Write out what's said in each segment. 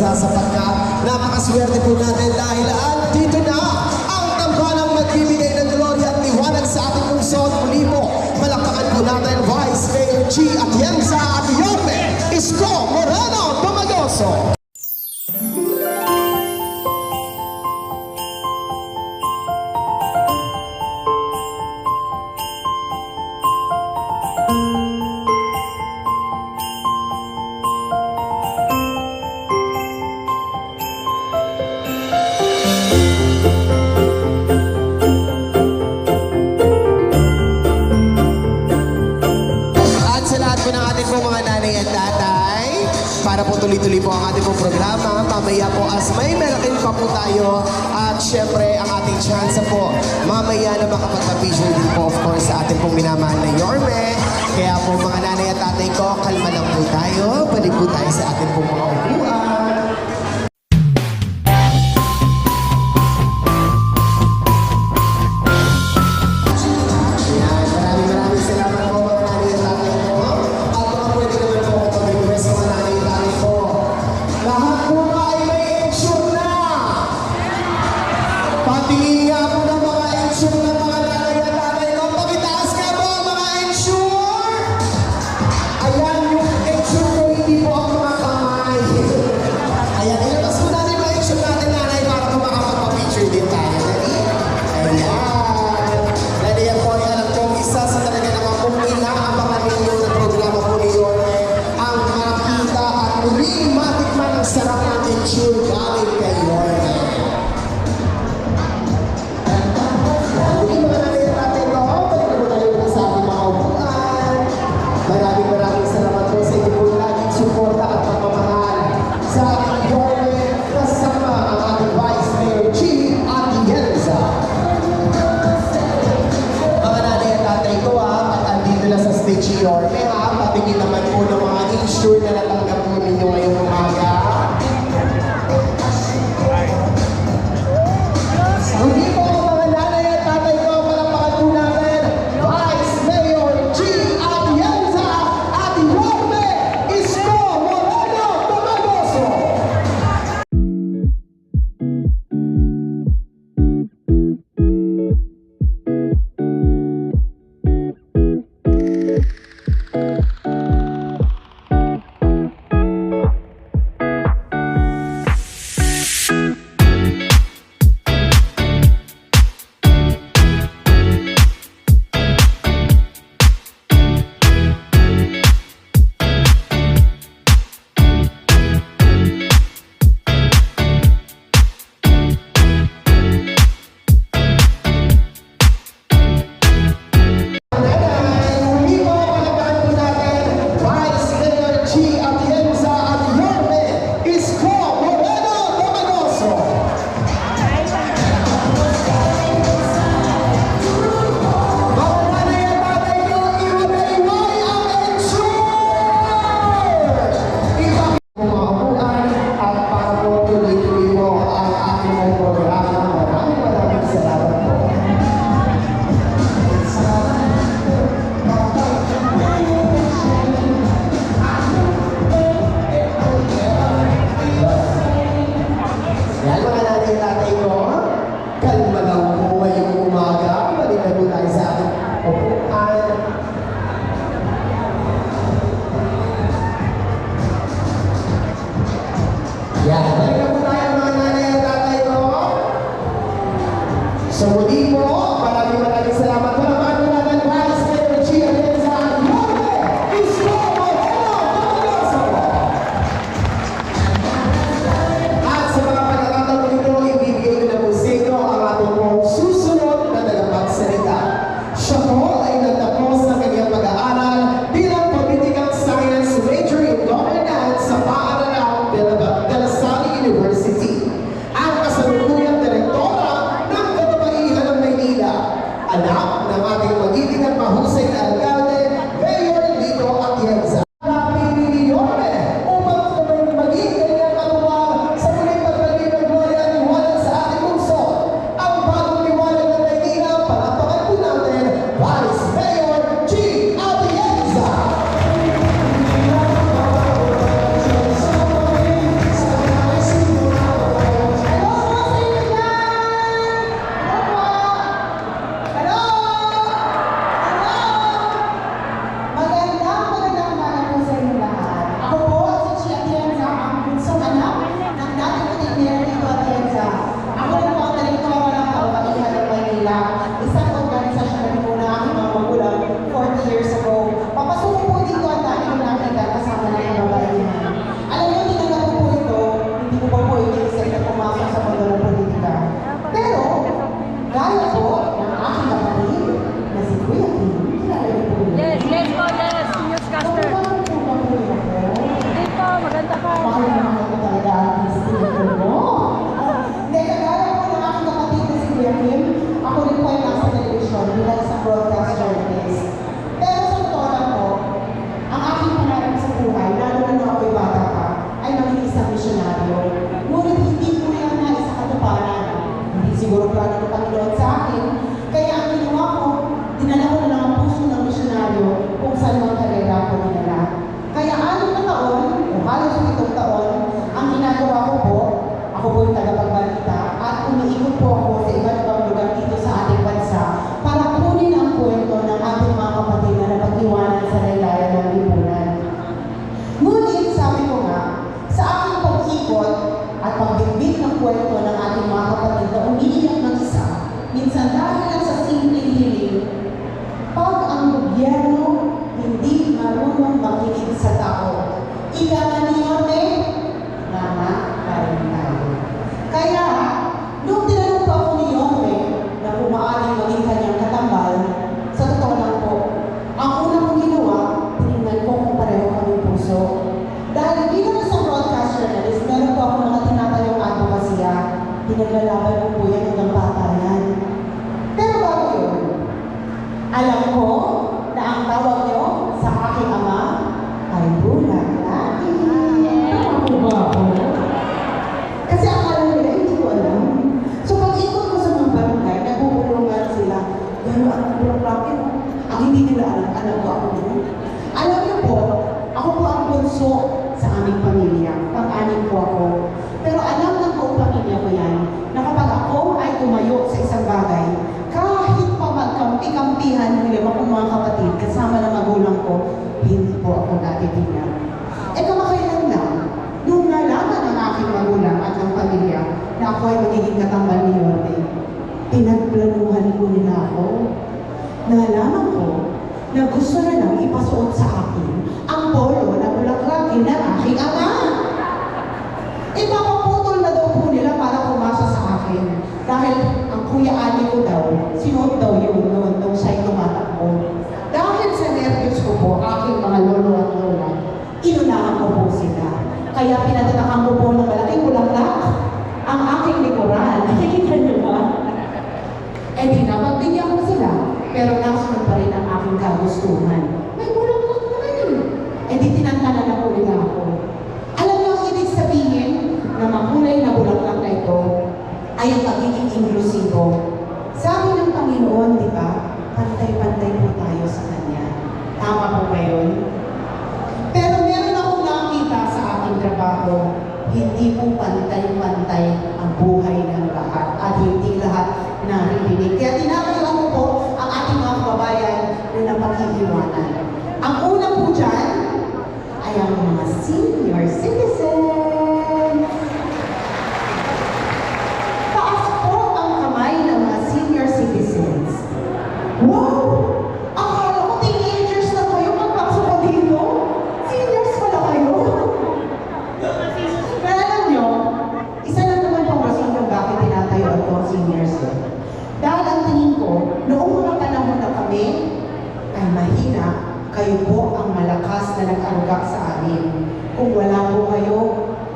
Sapagkat napakaswerte po natin dahil andito na ang tambalang magbibigay ng gloria at liwanag sa ating lungsod. Muli po, malakpakan po natin Vice Mayor G. Atienza at Yorme Isko Moreno Dumagoso. Para po tuloy-tuloy po ang ating pong programa. Mamaya po as may merakin pa po tayo. At syempre ang ating chance po mamaya na makapagpa-picture din po of course sa ating pong minamahal na Yorme. Kaya po mga nanay at tatay ko, kalma lang po tayo. Balik po tayo sa ating pong mga upuan. Yorme ha, patingin naman po ng mga insure na natanggap po ninyo ngayong umaga. Hindi po mga nanay at tatay ko, palakpakan po natin Vice Mayor G. Atienza at Yorme Isko Moreno Dumagoso. ng ating magiging at mahusay na alkalde, Mayor Lito Atienza. Siguro plano ng Panginoon sa akin. Kaya ang ginawa ko, dinala ko na lang ang puso ng misyonaryo kung saan mga karera ko dinala. Kaya 6 na taon, o halos 7 taon, ang ginagawa ko po, ako po yung tagapagbalita, at umiikot po ako sa iba't ibang lugar dito sa ating bansa para kunin ang kwento ng ating mga kapatid na napag-iwanan sa laylayan ng lipunan. Ngunit, sabi ko nga, sa aking pag-ikot at pagbitbit ng kwento ng ating mga kapatid na umiiyak ng isa, minsan dahil lang sa simpleng hiling, pag ang gobyerno hindi marunong makinig sa tao, ika nga niyon nama pa rin tayo. Kaya, nung tinanong pa ako ni Yonme na kung maaaring maging kanyang katambal, sa totoo lang po, ang una kong ginawa, tinignan ko kung pareho kaming puso. Dahil bilang isang broadcast journalist, meron po ako mga tinatayong advokasya. Pinaglalaban ko po yan hanggang patayan. Pero bago yun, alam ko na ang tawag nyo sa aking ama ay bulan lagi. Tama po ba ako? Kasi akala nila, hindi ko alam. So pag-ikot ko sa mga barangay, nagpupulungan sila. Gano'n ang bulan lagi mo. Ang hindi nila alam ko ako nyo. Alam niyo po, ako po ang bunso sa aming pamilya. Pang-anim po ako. Pero alam ng buong pamilya ko yan, na kapag ako ay tumayo sa isang bagay, kahit pa magkampi-kampihan ng 5 kong mga kapatid, kasama ng magulang ko, hindi po ako natitingnan. Kamakailan lang, nung nalaman ng aking magulang at ng pamilya na ako ay magiging katambal ni Yorme, pinagplanuhan ko nila ako. Nalaman ko na gusto na lang ipasuot sa akin ang polo na bulaklakin ng aking ama. Ipapaputol na daw po nila para pumasa sa akin. Dahil ang kuya ani ko daw, sinuot daw yun noon nung siya'y tumatakbo. Dahil sa nervyos ko po, aking mga lolo at lola, inunahan ko po sila. Kaya pinatatakan ko po ng malaking bulaklak ang aking likuran. Nakikita niyo ba? Di na, magbigyan ko sila. Pero nasunod pa rin ang aking kagustuhan. May bulaklak naman yun. Di tinantanan na po nila ako. Alam niyo ang ibig sabihin na makulay na bulaklak na ito ay ang pagiging inklusibo. Sabi ng Panginoon, di ba, pantay-pantay po tayo sa Kanya. Tama po ba yun? Pero meron akong nakita sa aking trabaho, hindi po pantay-pantay ang buhay ng lahat at hindi lahat naririnig. Kaya tinatayuan ko po ang ating mga kababayan na napag-iiwanan. Ang una po dyan ay ang mga senior citizens. Taas po ang kamay ng mga senior citizens. Wow! Akala ko teenagers na kayo magpasok pa dito. Seniors pala kayo. Pero alam nyo, isa lang naman pong rason kung bakit tinatayuan ko ang seniors. Dahil ang tingin ko, noong mga panahon na kami ay mahina, kayo po ang malakas na nag-arugak sa amin. Kung wala po kayo,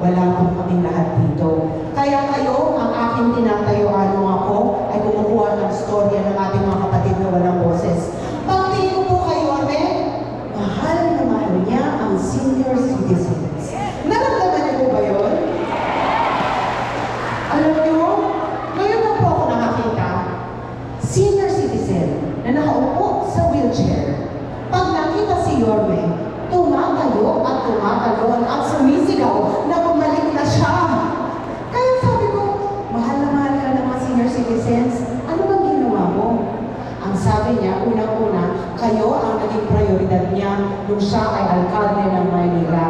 wala po kaming lahat dito. Kaya kayo, ang aking tinatayuan nung ako, ay kumukuha ng storya ng ating mga kapatid na walang nakaupo sa wheelchair. Pag nakita si Yorme, tumatayo at tumatalon at sumisigaw na bumalik na siya. Kaya sabi ko, mahal na mahal ka ng mga senior citizens, ano bang ginawa mo? Ang sabi niya, unang-una, kayo ang naging prioridad niya nung siya ay alkalde ng Maynila.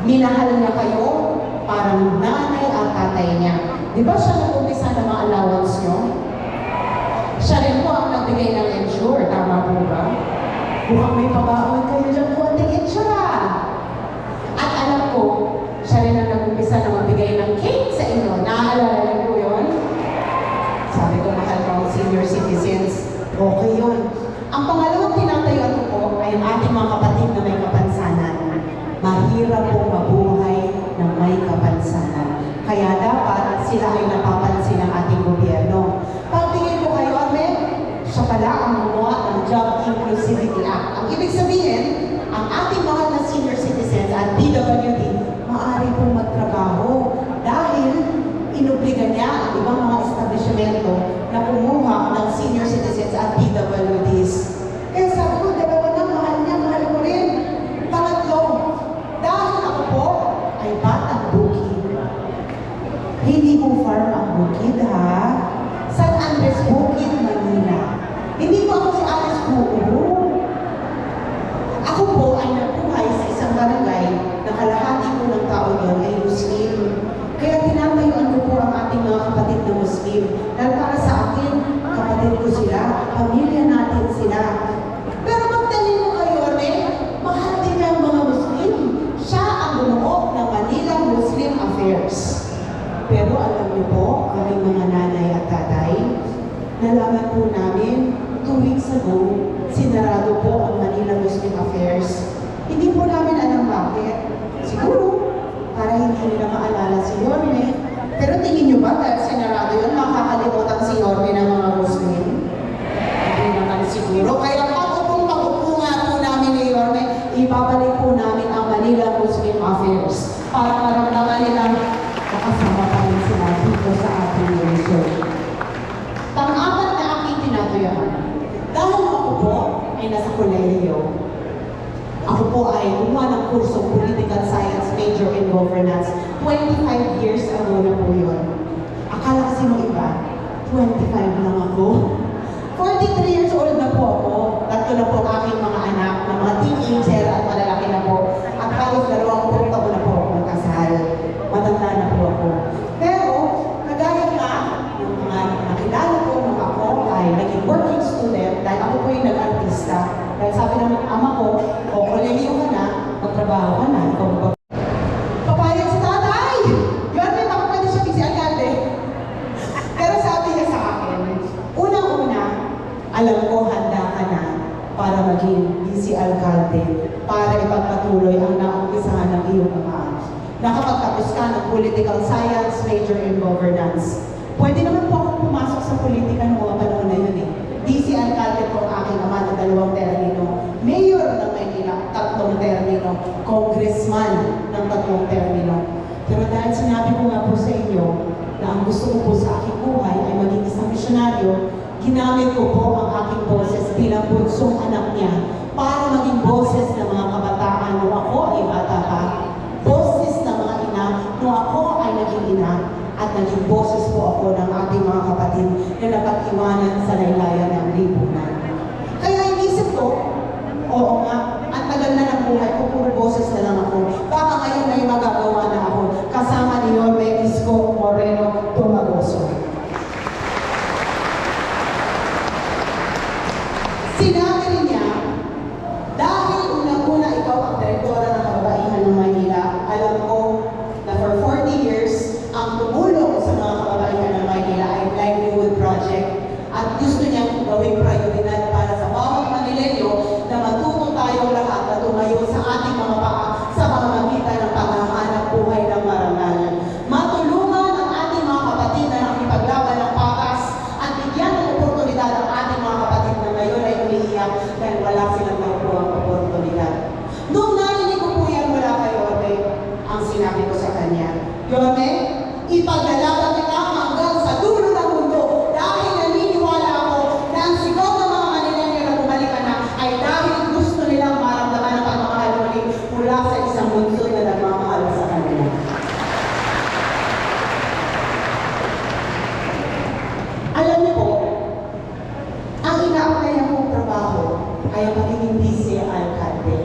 Minahal niya kayo parang nanay at tatay niya. Di ba siya nag-umpisa ng mga allowance niyo? Siya rin po ang nagbigay ng insure, tama po ba? Mukhang may pabaon kayo dyan po ang insure. At alam ko, siya rin ang nag-umpisa na magbigay ng cake sa inyo. Naaalala niyo po yun? Sabi ko, mahal ko ang senior citizens. Okay yun. Ang pangalawang tinatayuan ko po ay ang ating mga kapatid na may kapansanan. Mahirap po mabuhay ng may kapansanan. Kaya dapat sila ay napapansin ng ating gobyerno. Pagtingin ko kayo, Ahmed, siya pala ang gumawa ng Job Inclusivity Act. Ang ibig sabihin, ang ating mahal na senior citizens at PWD, maaari pong magtrabaho dahil inobliga niya ang ibang mga establishmento na kumuha ng senior citizens at PWDs. Kaya sabi ko, dalawa na, mahal niya, mahal ko rin. Pangatlo, dahil ako po ay batang bukid. Hindi po farm ang bukid, ha? San Andres Bukid, Manila. Hindi po ako si Alice Buo. Ako po ay nabuhay sa isang barangay na kalahati po ng tao doon ay Muslim. Kaya tinatayuan ko po ang ating mga kapatid na Muslim. Dahil para sa akin, kapatid ko sila, pamilya natin sila. Pero magtalin mo kayo, mahal din niya ang mga Muslim. Siya ang bumuo ng Manila Muslim Affairs. Pero alam niyo po, kaming mga nanay at tatay, nalaman po namin 2 weeks ago, sinarado po ang Manila Muslim Affairs. Hindi po namin alam bakit. Siguro, para hindi nila maalala si Yorme. Pero tingin niyo ba dahil sinarado yun, makakalimutan si Yorme ng mga Muslim? Hindi naman siguro. Kaya pag-upong nga po namin ni Yorme, ibabalik po namin ang Manila Muslim Affairs para maramdaman nilang nakasama pa rin sila dito sa ating resort. Pang-apat na aking tinatuyaan. Dahil ako po ay nasa kolehiyo, ako po ay gumawa ng kursong Political Science Major in Governance. 25 years ago na po yun. Akala kasi nung iba, 25 lang ako. 43 years old na po ako. Tatlo na po ang aking mga anak na mga teenager at malalaki na po. At halos 20 taon na po ako kasal. Matanda na po ako. Pero, kagaya nga, yung mga nakilala ko nung ako ay naging working student dahil ako po yung nag-artista. Dahil sabi ng ama ko, o kolehiyo ka na, magtrabaho ka na, ikaw ba? Papayag si tatay! Yun, may baka pwede siya si alkalde. Pero sabi niya sa akin, unang-una, alam ko handa ka na para maging si alkalde, para ipagpatuloy ang naumpisahan ng iyong ama. Nakapagtapos ka ng Political Science, Major in Governance. Pwede naman po akong pumasok sa politika ng mga panahon na yun eh. DC Alcalde po ang aking ama na 2 termino. Mayor ng Maynila, 3 termino. Congressman ng 3 termino. Pero dahil sinabi ko nga po sa inyo na ang gusto ko po sa aking buhay ay maging isang misyonaryo, ginamit ko po ang aking boses bilang bunsong anak niya para maging boses ng mga kabataan nung ako ay bata pa. Boses ng mga ina nung ako ay naging ina. At naging boses po ako ng ating mga kapatid na napag-iwanan sa laylayan ng lipunan. Kaya inisip ko, oo nga, ang tagal na ng buhay ko, puro boses na lang ako. Baka ngayon may magagawa na ako kasama ni Yorme Isko Moreno Tumagoso. Sinabi rin niya, dahil unang-una ikaw ang direktora ng kababaihan ng Maynila, alam ko na for 40 years, ang tumulong sa mga kababaihan ng Maynila ay livelihood project at gusto niyang gawing prioridad para sa bawat Manileño na matuto tayong lahat na tumayo sa ating mga paa sa pamamagitan ng paghahanap buhay ng marangal. Matulungan ang ating mga kapatid na nakipaglaban ng patas at bigyan ng oportunidad ang ating mga kapatid na ngayon ay umiiyak dahil wala silang nakukuhang oportunidad. Nung narinig ko po yan mula kay Yorme, ang sinabi ko sa kanya, Yorme, ipaglalaban kita hanggang sa dulo ng mundo dahil naniniwala ako na ang sigaw ng mga Manileño na pananampalataya kong trabaho ay ang magiging vice alcalde.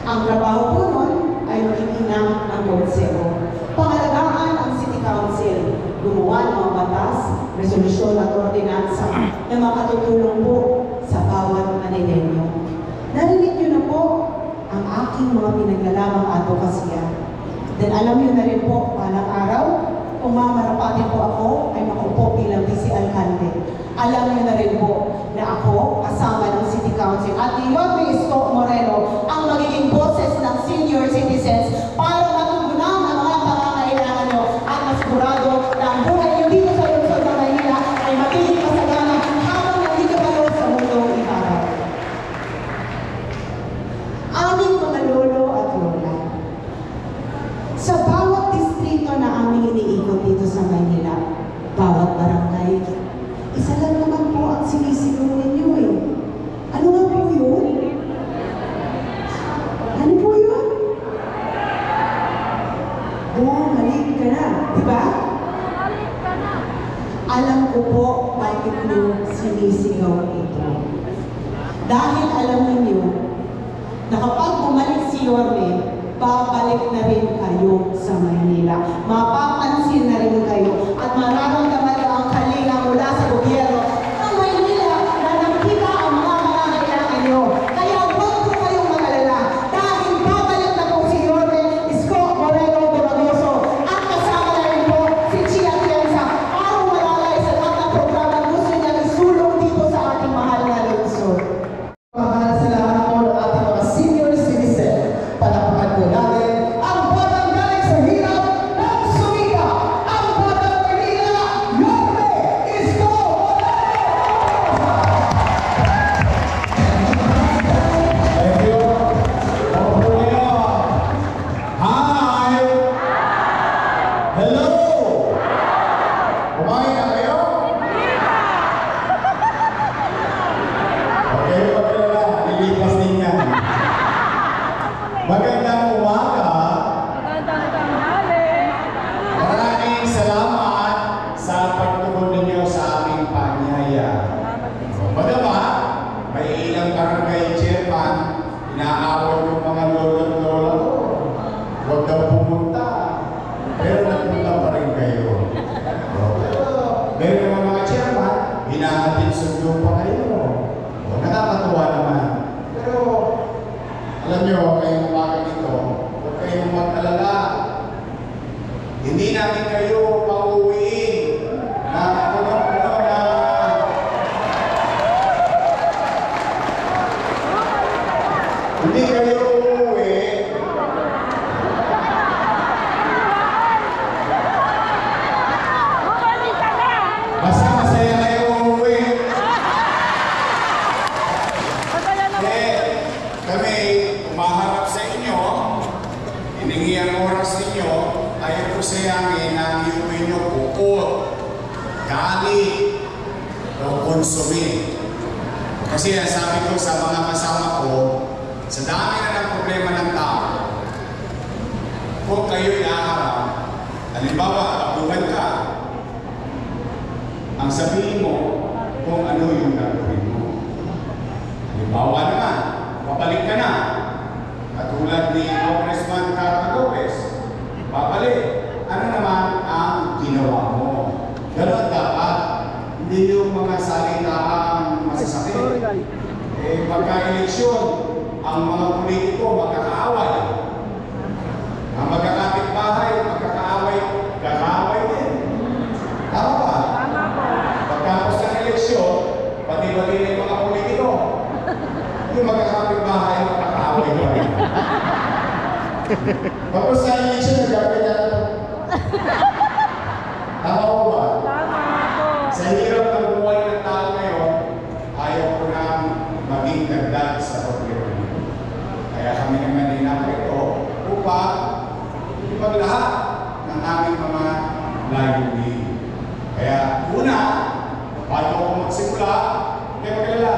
Ang trabaho po nun ay magiging ng konsero. Pangalagaan ang City Council, gumawa ng mga batas, resolusyon at ordinansa na makatutulong po sa bawat Manileño. Narinig niyo na po ang aking mga pinaglalamang advokasya. Then alam niyo na rin po, palang araw, kung mamarapatin po ako, ay makaupo bilang vice alcalde. Alam niyo na rin po na ako, kasama ng City Council, at ni Yorme Isko Moreno, ang magiging boses ng senior citizens para matugunan ang mga pangangailangan niyo at masigurado na ang buhay niyo dito sa lungsod ng Maynila ay magiging masagana habang nandito kayo sa mundong ibabaw. Aming mga lolo at lola, sa bawat distrito na aming iniikot dito sa Maynila, bawat barangay, isa lang naman po ang sinisigaw ninyo eh. Ano nga po yun? Ano po yun? Bumalik ka na, di ba? Alam ko po bakit nyo sinisigaw ito. Dahil alam ninyo na kapag bumalik si Yorme, babalik na rin kayo sa Maynila. Mapapansin na rin kayo at mararamdaman na ang kalinga mula sa gobyerno ng Maynila na nakita ang mga kailangan nyo. Kaya huwag po kayong mag-alala dahil babalik na po si Yorme Isko Moreno Dumagoso at kasama na rin po si Chia Tienza para malalay sa lahat ng programa gusto niya isulong dito sa ating mahal na lungsod. Mahal sa lahat po ng ating mga senior citizen. Palakpakan po natin ang batang galing sa hirap ng sumika, ang batang Manila, Yorme Isko Moreno! Thank you. Moreno. Hi! Hello! Kumain na kayo? Okay, magkala. Lilipas din yan. Magandang umaga. Maraming salamat sa pagtugon ninyo sa aming panyaya. Madama, may ilang barangay chairman, inaawal yung mga lolo at lola ko. Huwag daw pumunta. Pero nagpunta pa rin kayo. Meron naman mga chairman, hinahatid sundo pa kayo. Nakakatuwa naman. Pero, alam nyo, ngayong umaga nito, huwag kayong mag-alala. Hindi namin kayo pauwiin na hindi kayo uuwi. Basta masaya kayo uuwi. Kami umaharap sa inyo, hiningi ang oras ninyo, ayaw ko sa amin na iuwi nyo bukod, gali, o konsumi. Kasi sabi ko sa mga kasama ko, sa dami na ng problema ng tao, kung kayo'y naharap, halimbawa, abuhan ka, ang sabihin mo kung ano yung gagawin mo. Halimbawa naman, papalik ka na. Katulad ni Congressman Carla Lopez, papalik. Ano naman ang ginawa mo? Ganon dapat. Hindi yung mga salitaang masasakit. Pagka-eleksyon, ang mga politiko magkakaaway. Ang magkakapit-bahay, magkakaaway, kakaaway din. Tama ba? Pagkapos ng eleksyon, pati-pati na yung mga politiko. Yung magkakapit-bahay, magkakaaway pa rin. Tapos sa eleksyon, nagkakit yan. Tama ko ba? Sa hirap ng buhay ng tao ngayon, ayaw ko na maging dagdag sa gobyerno. Kaya kami naman ito upang ipaglahat ng aming mga layunin. Kaya una, bago ako magsimula, hindi magalala.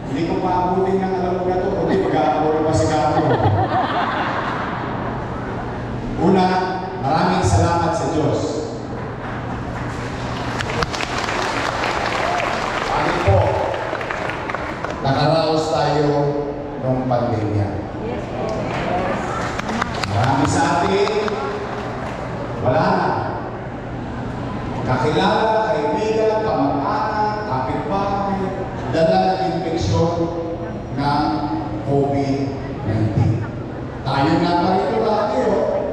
Hindi ko maabutin ng alam mo na ito, kundi mag-aabulo pa si Gato. Una, maraming salamat sa Diyos. nakaraos tayo nung pandemya. Marami sa atin, wala na. Kakilala, kaibigan, kamag-anak, kapitbahay, dala ng infeksyon ng COVID-19. Tayo nga pa rito lagi,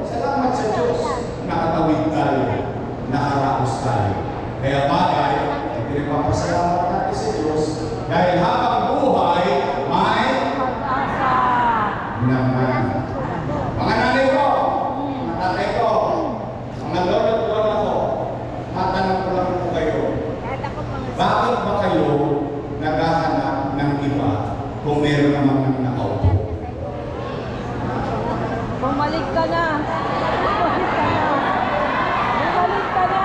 salamat sa Diyos. Nakatawid tayo, nakaraos tayo. Kaya bagay, pinagpapasalamat natin sa Diyos dahil habang buhay, may Pag-asa. naman. Mga nanay ko, mga tatay ko, mga lolo at lola ko, matanong ko lang po kayo, bakit ba kayo naghahanap ng iba kung meron naman ng nakaupo? Bumalik ka na. Bumalik ka na. Bumalik ka na.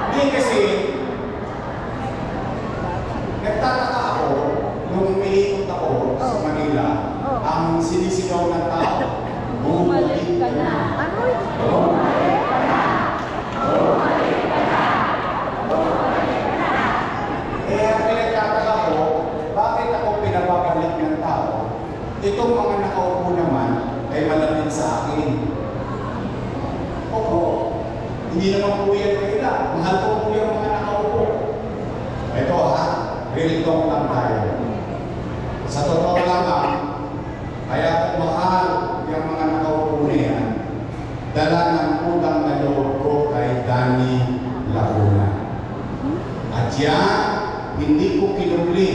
Hindi kasi, nagtataka ako nung umiikot ako sa Manila, ang sinisigaw ng tao, Bumalik ka na. Ano? Bumalik ka na. Bumalik ka na. Eh, ang pinagtataka ko, bakit ako pinapabalik ng tao? Itong mga nakaupo naman ay malapit sa akin. Oo, hindi naman po yan kaila. Mahal ko po yung mga nakaupo. Ito ha, real talk lang tayo. Sa totoo lang kaya kung mahal yung mga nakaupo na yan, dala ng utang na loob ko kay Danny Laguna. At yan, hindi ko kinubli.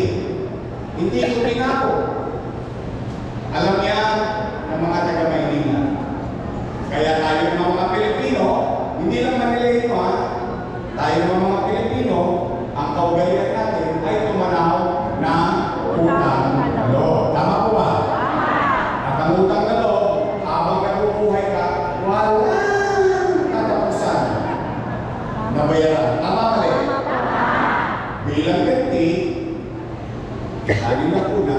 Hindi ko tinako. Alam yan ng mga taga-Maynila. Kaya tayo ng mga Pilipino, hindi lang Manila ito ha. Tayo ng mga Pilipino, ang kaugalian natin ay tumanaw ng utang na loob. Tama po ba? At ang utang na loob, habang nabubuhay ka, walang katapusan na bayaran. Tama mali? Bilang ganti, lagi na una,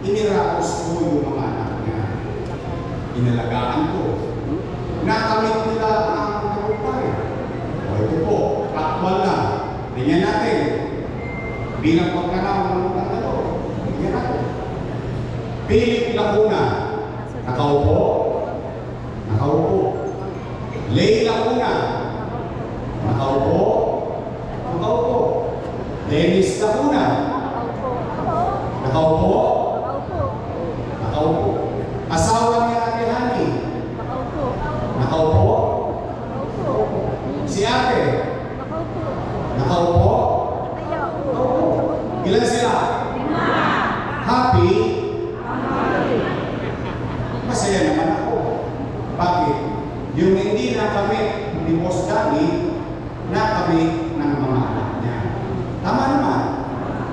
iniraos ko yung mga anak niya. Inalagaan ko. Nakamit nila ang nakupay. O ito po, akmal na. Tingnan natin. Bilang pagkanaw ng utang na loob. Tingnan natin. Philip Lacuna. Nakaupo. Nakaupo. Lay Lacuna. Nakaupo. Nakaupo. Dennis Lacuna. Nakaupo. Nakaupo. Asawa ni Ate Hani. Nakaupo. Si Ate. Nakaupo. Ilan sila? Happy? Masaya naman ako. Bakit? Yung hindi nakamit ni Boss Danny, nakamit ng mga anak niya. Tama naman.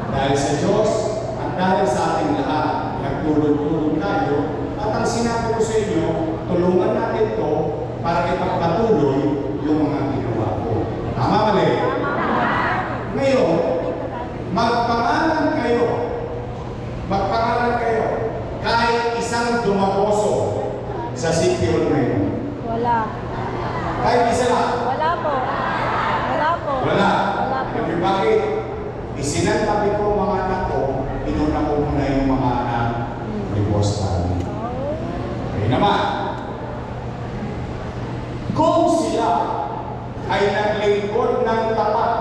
Dahil sa Diyos at dahil sa ating lahat, nagtulong-tulong tayo. At ang sinabi ko sa inyo, tulungan natin ito para ipagpatuloy yung mga ginawa ko. Tama mali? Ngayon, magpangalan kayo. Magpangalan kayo. Kahit isang dumaposo sa City Hall ngayon. Wala. Kahit isa lang. Wala po. Wala po. Wala. Wala po. Yung bakit? Isinantabi ko mga anak ko, inuna ko muna yung mga anak ni Boss Danny. Okay naman. Kung sila ay naglingkod ng tapat,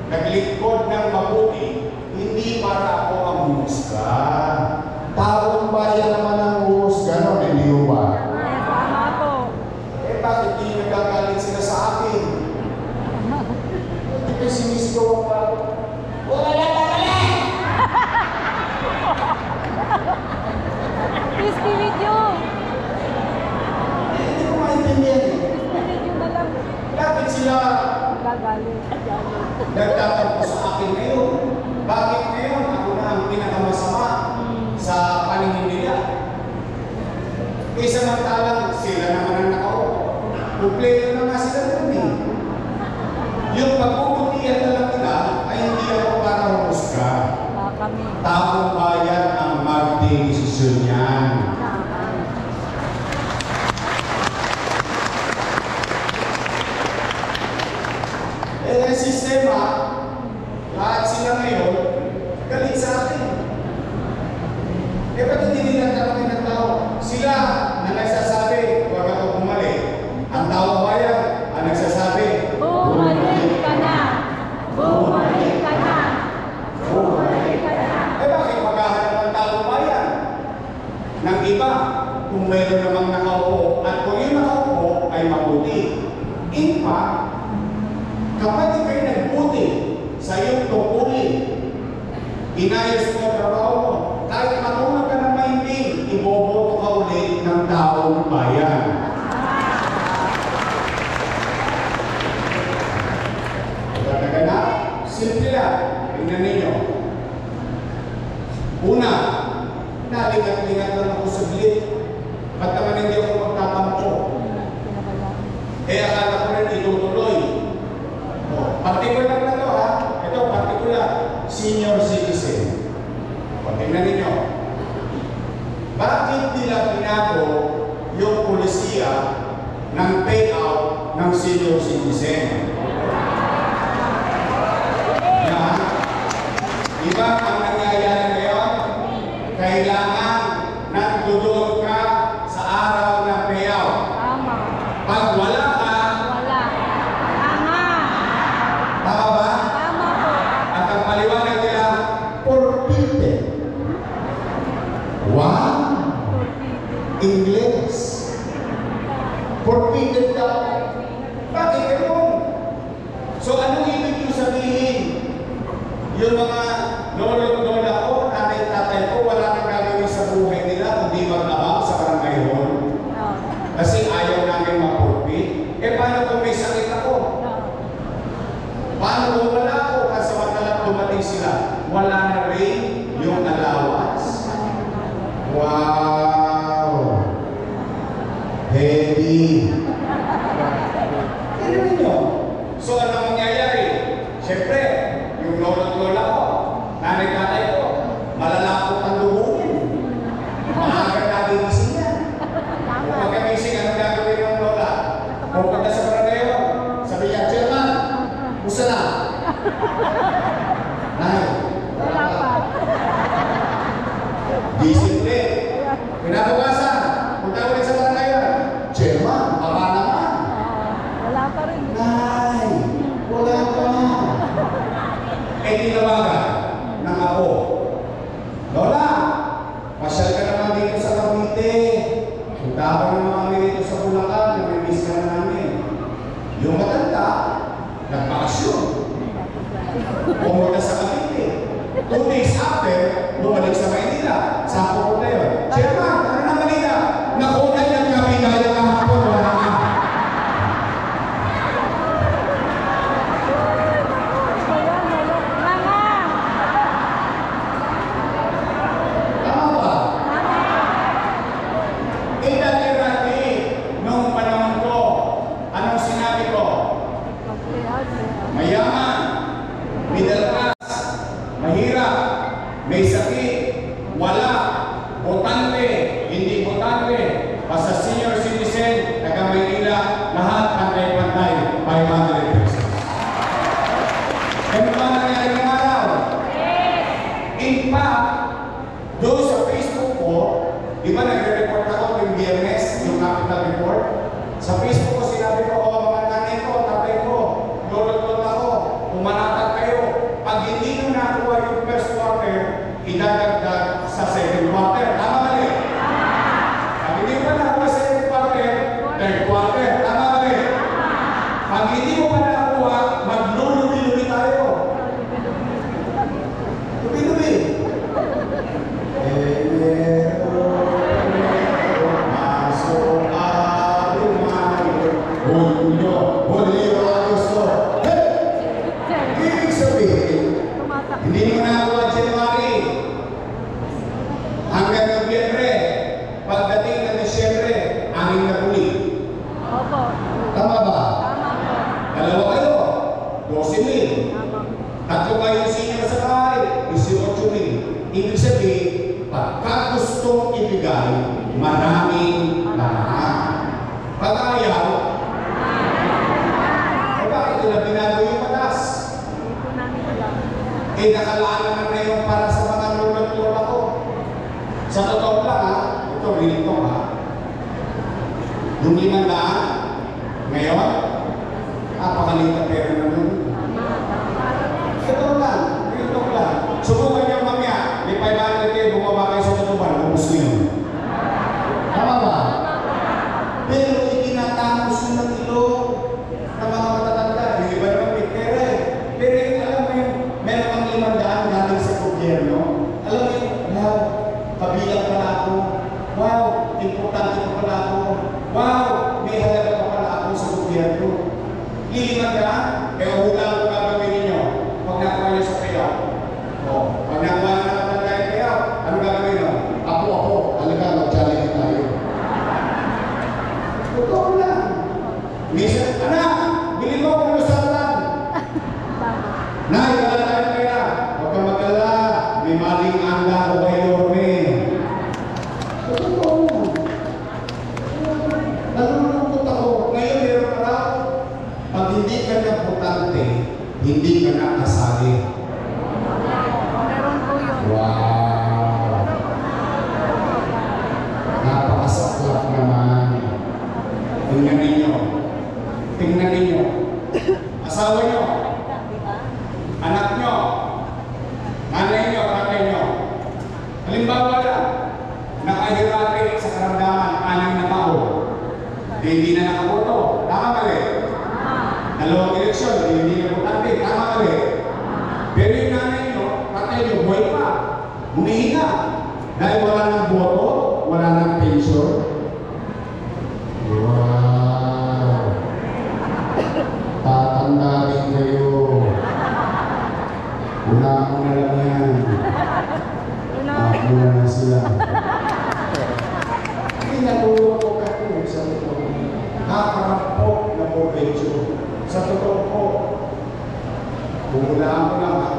naglingkod ng mabuti, hindi para ako ang humusga. Taong bayan naman ang humusga, no? Hindi ba? Tama po. Eh bakit di nagagalit sila sa akin? Ito sinisigaw pa. Wala ka pala! Spirit yun. Hindi ko maintindihan eh. Spirit yun na lang. Bakit sila Gagalit. nagtatampo sa akin ngayon? Bakit ngayon ako na ang pinakamasama sa paningin nila? Eh samantalang sila naman ang nakaupo. Kumpleto na nga sila doon eh. Yung pagpuputihan na lang nila ay hindi ako para humusga. Kami. Taong bayan ang magdedesisyon yan. sistema, lahat sila ngayon, galit sa akin. Eh, ba't hindi nila tanongin ng tao? Sila na nagsasabi, huwag ako bumalik. Ang tao bayan, ang nagsasabi, Bumalik ka na! Bumalik ka na! Bumalik ka na! eh bakit maghahanap ang tao bayan? Ng iba, kung mayroon namang nakaupo, at kung yung nakaupo ay mabuti. In fact, kapag ikay nagbuti sa iyong tungkulin, inayos mo ang trabaho mo, kahit matulog ka ng mahimbing, iboboto ka ulit ng taong bayan. Talaga na, simple lang. Tingnan ninyo. Una, nalingat-lingat lang ako saglit. Ba't naman hindi ako magtatampo? Eh, akala ko rin itutuloy. Particular na to, ha? Ito, particular. Senior citizen. O, tingnan ninyo. Bakit nila pinago yung polisiya ng payout ng senior citizen? Yan. Diba ang nangyayari ngayon? Kailangan nagdudulog ka sa araw ng payout. Tama. Pag wala ka, Wala. Tama. tama ba? Tama po. At ang paliwanag nila, forbidden. Wow! English. Forbidden daw. Bakit ganun? So anong ibig yung sabihin? Yung mga lolo-lola ko, nanay-tatay ko, wala nang gagawin sa buhay nila kundi mag-abang sa barangay hall. Kasi ayaw namin ma-forbid. Eh paano kung may sakit ako? Paano kung wala ako? Kasi matalang dumating sila. Wala na rin yung allowance. Wow! Heavy! Tignan ninyo. So ano mangyayari? Siyempre, yung lolo-lola ko, nanay-tatay ko, malalapot ang duguin. Maaga natin gising yan. Kung pagkamising, anong gagawin ng lola? Pupunta sa barangay yun. Sabi niya, Chairman, gusto na? Nay, Wala pa. gising ulit. Pinabukasan, punta ulit sa barangay yun. Chairman, baka naman. Wala pa rin. Nay, wala pa. Eh, tinawagan ng ako. Lola, pasyal ka naman dito sa Cavite. Puntahan naman kami dito sa Bulacan, namimiss ka na namin. Yung matanda, nagpakasyon. Pumunta sa Cavite. 2 days after, bumalik sa Maynila. Saan pupunta yun? Chairman, ano na Manila? Nakunay ng kami dahil kahapon, wala na. Tama ba? Eh, dati-dati, nung panahon ko, anong sinabi ko? Mayaman, middle class, mahirap, may sakit, wala, botante, hindi botante, basta senior citizen, taga Maynila, lahat pantay-pantay, 500 pesos. Ganun ba nangyari ng araw? In fact, doon sa Facebook ko, di ba nagre-report ako yung BMS, yung capital report? Sa Facebook ko sinabi ko, mga nanay ko, tatay ko, lolo-lola ko, pumanatag kayo. Pag hindi nyo nakuha yung first quarter, idadagdag sa second quarter. Tama mali? Pag hindi mo pa nakuha sa second quarter, third quarter. Tama mali? Pag hindi mo pa nakuha, maglulubi-lubi tayo. Lubi-lubi. Masok Abril, Mayo, Julio, Agosto. Hey! Ibig sabihin, hindi mo nakuha January hanggang Nobyembre. Pagdating ng Disyembre, aning na huli. Opo. Tama ba? Tama po. Dalawa kayo, 12,000. Tama. Tatlo kayo senior sa bahay, 18,000. Ibig sabihin, pagka gustong ibigay, maraming lahat. Pag ayaw, bakit nila binago yung batas? Eh, nakalaan naman na yung para sa mga lula't lola ko. Sa totoo lang ha, ito, rilito ha. Yung 500, ngayon, napakaliit na pera na nun. Ito lang, rilito lang. Subukan niyo mamaya, may 500 kayo, bumaba kayo sa tutuban, ubus niyo. Tama ba? Pero itinatapos yun ng ilog ng mga matatanda. Yung iba naman may pera eh. Pero yung alam mo yung meron kang 500 galing sa gobyerno. Alam mo yung, wow, kabilang pala ako. Wow, importante pa pala ako. Wow, may halaga pa pala ako sa gobyerno. 500, kaya hula ko gagawin ninyo. Pag nakuha nyo sa payout. O, pag nakuha na naman yung payout, ano gagawin nyo? Ako, talaga, mag-challenge tayo. Totoo lang. Minsan, anak, bilhin mo kung lusatan. Nay, wala tayong pera. Huwag kang mag-alala. May maling anda o kayo kami. Totoo lang. Nalulungkot ako. Ngayon, meron ka lang. Pag hindi ka na butante, hindi ka na kasali. Meron po yun. Wow! Napakasaklap naman. Tingnan ninyo. Tingnan ninyo. Asawa nyo. Anak nyo. Nanay nyo, tatay nyo. Halimbawa lang, nakahirapin sa karamdaman, 6 na tao. Hindi na nakaboto. Tama mali. Dalawang eleksyon, hindi na botante. Tama mali. Pero yung nanay nyo, tatay nyo, buhay pa. Humihina. Dahil wala ng boto, wala ng pension. Wow! Tatanda rin kayo. Una-una lang yan. Una na sila. Hindi natulog ako sa totoo. Nakakarampok na probinsyo. Sa totoo ko, bumulaan ko lang ha.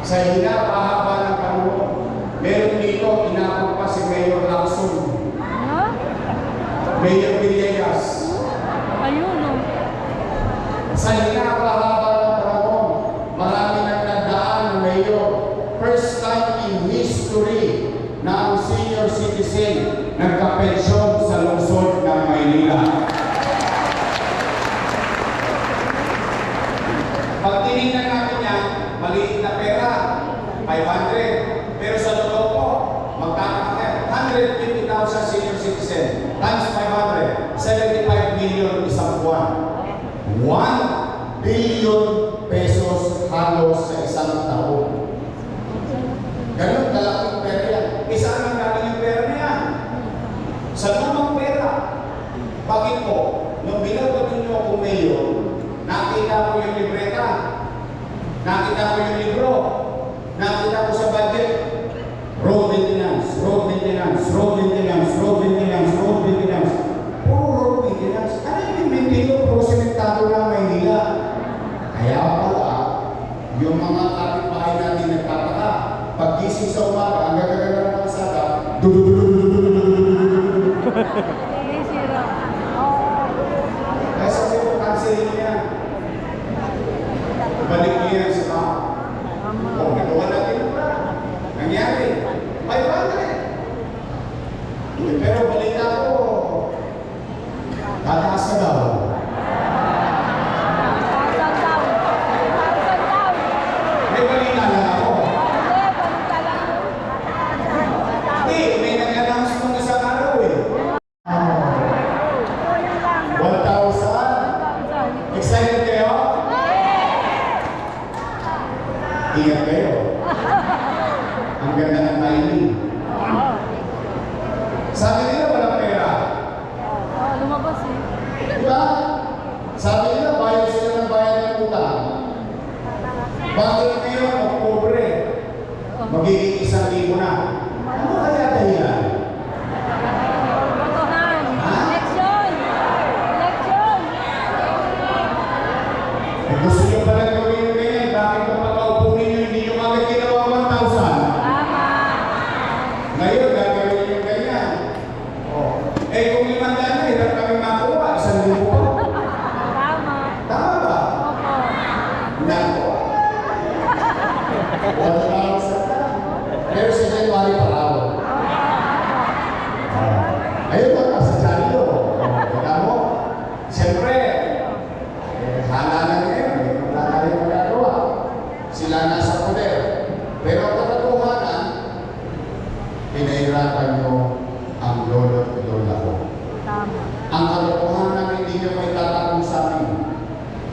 Sa hinapahaba ng panahon, meron dito, inabot pa si Mayor Lacson. Ano? Mayor Villegas. Ayun, no? Sa hinapahaba ng panahon, marami nang nagdaan ng Mayor. First time in history na ang senior citizen nagka-pensyon sa lungsod ng Maynila. Pag tinignan natin yan, maliit na pera, 500. Pero sa totoo po, magkakakaya, 150,000 senior citizen times 500, 75 million isang buwan. 1 billion pesos halos sa isang taon. Ganun kalaking pera yan. Saan ang galing yung pera na yan? Sa lumang pera. Bakit po? Nung binoto ninyo ako mayor, nakita ko yung libreta, nakita ko yung libro, nakita ko sa budget, road maintenance, road maintenance, road maintenance, road maintenance, road maintenance. Puro road maintenance. Ano yung maintain ko? Puro sementado na Maynila. Kaya pala, yung mga kapitbahay natin nagtataka, pag-gising sa umaga, ang gagagana ng kalsada, Hindi sira. Oo. kaya sabi ko, cancelin niya. Balik niya sa tao. Tama. O, nagawa natin ba? Nangyari. 500. Pero balita ko, tataas na daw. Thousand down. Thousand down. May balita lang ako. Hindi, balita lang. Hindi, may nag-announce nung isang araw eh. Yun lang. 1,000. 1,000. Excited kayo? Ingat kayo. Ang ganda ng timing. Sabi nila walang pera. Oo, lumabas eh. Diba? Sabi nila bayad sila ng bayad ng utang. Bakit ngayon, Oktubre, magiging 1,000 na? Ano kaya dahilan? Botohan. Ha? Election. Election. Eh, gusto nyo pala gawin yung ganyan, bakit kung pagkaupo ninyo, hindi nyo agad ginawa 1,000? Tama. Ngayon, gagawin yung ganyan. Oh. Eh, kung 500 na, hirap kami makuha, 1,000 pa. Tama. Tama ba? Opo. Nako.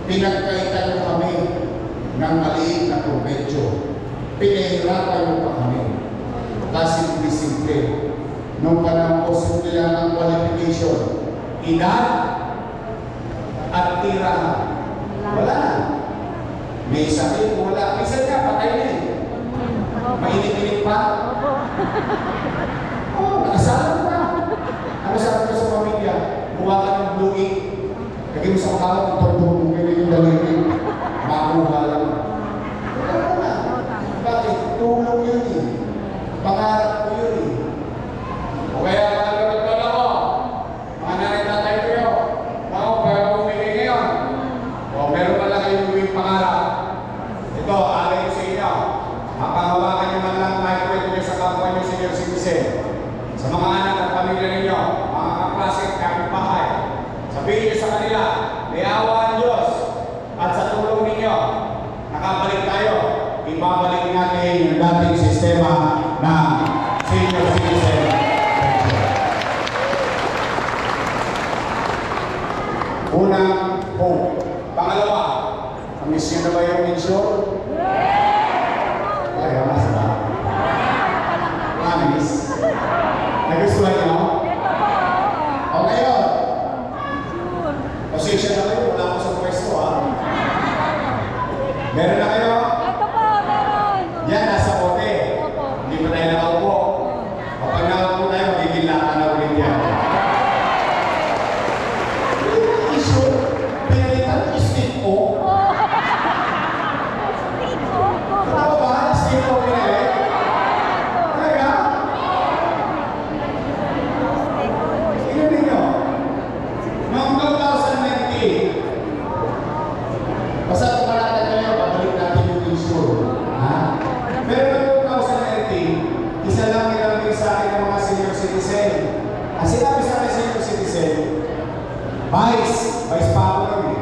Pinagkaitan mo kami ng maliit na probinsyo. Pinahirapan mo pa kami. Kasi simple. Nung panahon ko, simple lang ang qualification. Edad at tirahan. Wala na. May sakit, wala. Minsan ka, patay na eh. Mainit-init pa. Oo, nakasalan pa. Ano sabi ko sa pamilya? Buha ka ng blue. Lagi mo sa mukha mo, tutulong mo kayo yung daliri. Makuha lang. Wala na. Bakit? Tulong yun eh. Pangarap ko yun eh. O kaya, mga lulot ako, mga nanay-tatay ko yun. Ako, kaya bumili ngayon. O, meron pala kayong gawing pangarap. Ito, alay ko sa inyo. Mapahawakan nyo man lang kahit pwede nyo sa kapwa nyo senior citizen. Sa mga anak at pamilya ninyo, mga kaklase at kapitbahay. Sabihin nyo sa kanila, may awa ang Diyos at sa tulong ninyo, nakabalik tayo. Ibabalik natin yung dating sistema ng senior citizen. Unang hope. Pangalawa, namiss nyo na ba yung insure? Ay, mas ba? Namiss. Nagustuhan nyo? O ngayon, pasensya na kayo, wala ko sa pwesto ha. Meron na kayo? Ito po, meron. Yan, nasa bote. Opo. Hindi pa tayo nakaupo. Kapag nakaupo tayo, magiging lata na ulit yan. Yung issue, pinalitan yung stick o. Dito po ba? Ano ba? Stick o pinalit? Talaga? Tingnan ninyo. Noong 2019, basta tumalatan kayo, babalik natin yung issue. Ha? Pero noong 2019, isa lang nilalagay sa akin ng mga senior citizen. Ang sinabi sa akin senior citizen, Vice pa ako nun eh.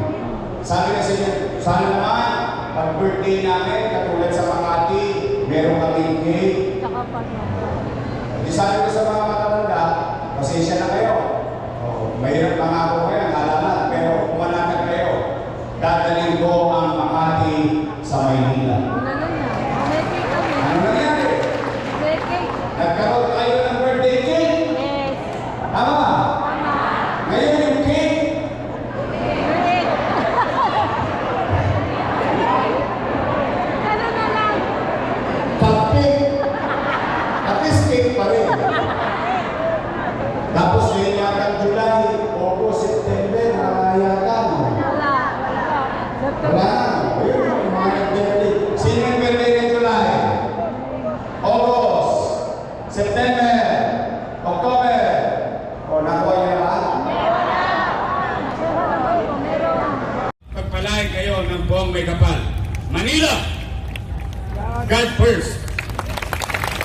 Sabi na senior, sana naman, pag birthday namin, katulad sa Makati, meron kaming cake. Tsaka pa no. Di sabi ko sa mga matatanda, pasensya na kayo. Mahirap lang ako kayo, kalaman, pero kumalakad kayo. Dadalhin ko ang Makati sa Maynila. Ano na yan? May cake kami. Ano nangyari? May cake. Nagkaroon tayo ng birthday cake. Yes. Tama ba? Ngayon yung cake, Great. Ano na lang? cupcake. At least cake pa rin. Tapos ngayon yata July, August, September, yata, no? Wala. Wala. Ayun, yung mga nag-birthday. Sino yung birthday ng July? August, September, October. O, nakuha niyo na ba? Pagpalain kayo ng buong may kapal. Manila, God first.